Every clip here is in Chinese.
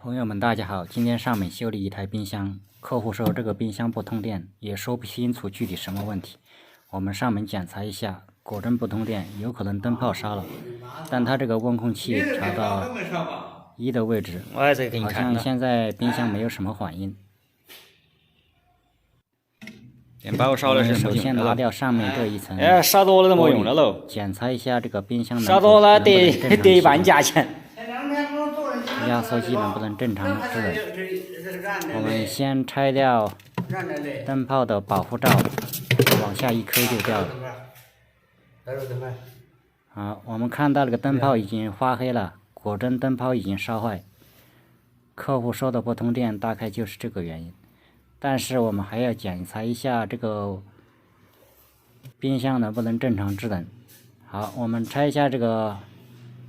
朋友们，大家好！今天上门修理一台冰箱，客户说这个冰箱不通电，也说不清楚具体什么问题。我们上门检查一下，果真不通电，有可能灯泡烧了。但它这个温控器调到1的位置，好像现在冰箱没有什么反应。电包烧了是首先拿掉上面这一层，烧多了都没用了喽。检查一下这个冰箱烧多了得一半价钱。压缩机能不能正常制冷？我们先拆掉灯泡的保护罩，往下一抠就掉了。好，我们看到这个灯泡已经发黑了，果真灯泡已经烧坏。客户说的不通电，大概就是这个原因。但是我们还要检查一下这个冰箱能不能正常制冷。好，我们拆一下这个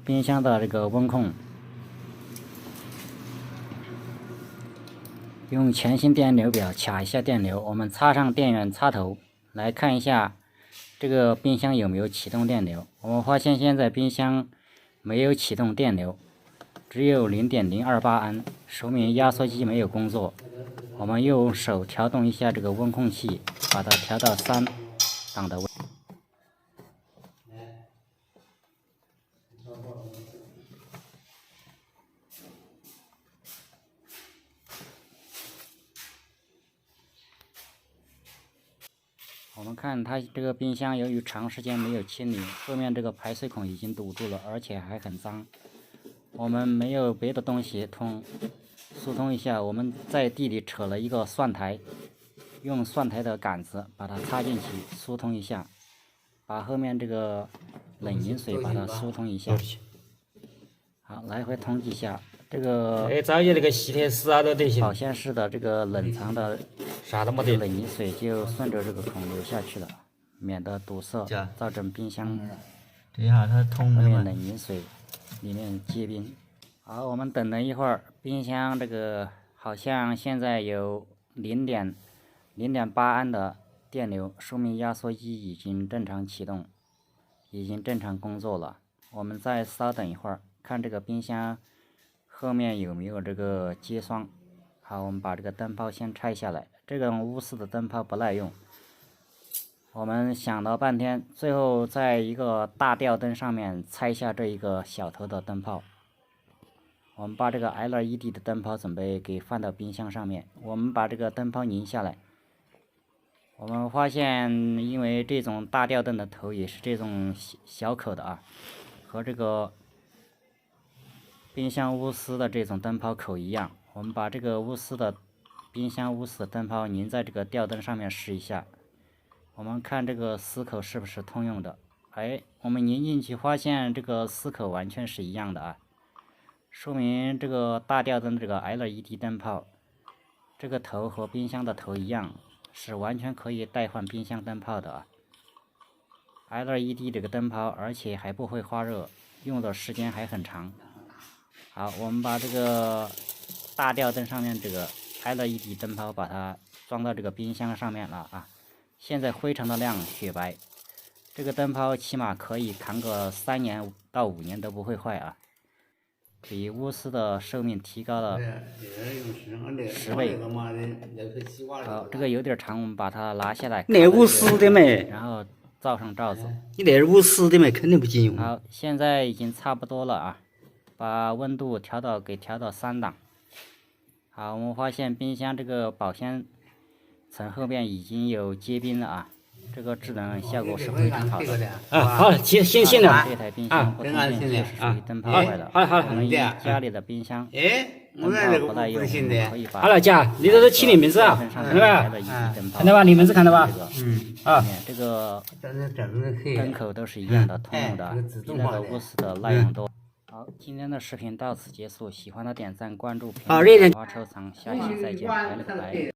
冰箱的这个温控。用全新电流表卡一下电流，我们插上电源插头来看一下这个冰箱有没有启动电流。我们发现现在冰箱没有启动电流，只有 0.028 安，说明压缩机没有工作。我们用手调动一下这个温控器，把它调到3档的位。我们看它这个冰箱，由于长时间没有清理，后面这个排水孔已经堵住了，而且还很脏。我们没有别的东西疏通一下，我们在地里扯了一个蒜台，用蒜台的杆子把它插进去疏通一下，把后面这个冷凝水把它疏通一下。好，来回通几下。这个找些那个吸铁石啊都得行。保鲜室的这个冷藏的啥都没得，冷凝水就顺着这个孔流下去了，免得堵塞，造成冰箱这下它通了嘛。冷凝水里面结冰。好，我们等了一会儿，冰箱这个好像现在有0.8安的电流，说明压缩机已经正常启动，已经正常工作了。我们再稍等一会儿，看这个冰箱后面有没有这个接霜。好，我们把这个灯泡先拆下来，这种钨丝的灯泡不耐用。我们想了半天，最后在一个大吊灯上面拆下这一个小头的灯泡。我们把这个 LED 的灯泡准备给放到冰箱上面，我们把这个灯泡拧下来。我们发现，因为这种大吊灯的头也是这种小口的啊，和这个冰箱钨丝的这种灯泡口一样。我们把这个冰箱钨丝的灯泡拧在这个吊灯上面试一下，我们看这个丝口是不是通用的。我们拧进去发现这个丝口完全是一样的啊，说明这个大吊灯这个 LED 灯泡这个头和冰箱的头一样，是完全可以代换冰箱灯泡的啊。LED 这个灯泡而且还不会发热，用的时间还很长。好，我们把这个大吊灯上面这个 LED 灯泡把它装到这个冰箱上面了啊，现在非常的亮，雪白。这个灯泡起码可以扛个3年到5年都不会坏啊，比钨丝的寿命提高了10倍。好，这个有点长，我们把它拿下来。那钨丝的没？然后罩上罩子。你那是钨丝的没？肯定不经用。好，现在已经差不多了啊，把温度调到3档。好，我们发现冰箱这个保鲜层后面已经有结冰了啊，这个制冷效果是非常好的。好，行了。这台冰箱不通电就是属于灯泡坏了。我们家里的冰箱灯泡不耐用，可以把好了，姐，你这是起你名字啊，看到吧？看到吧？你名字看到吧？这个灯口都是一样的，通用的，比那个钨丝的耐用多。好，今天的视频到此结束，喜欢的点赞、关注、评论、转发、收藏，下期再见，拜了个拜。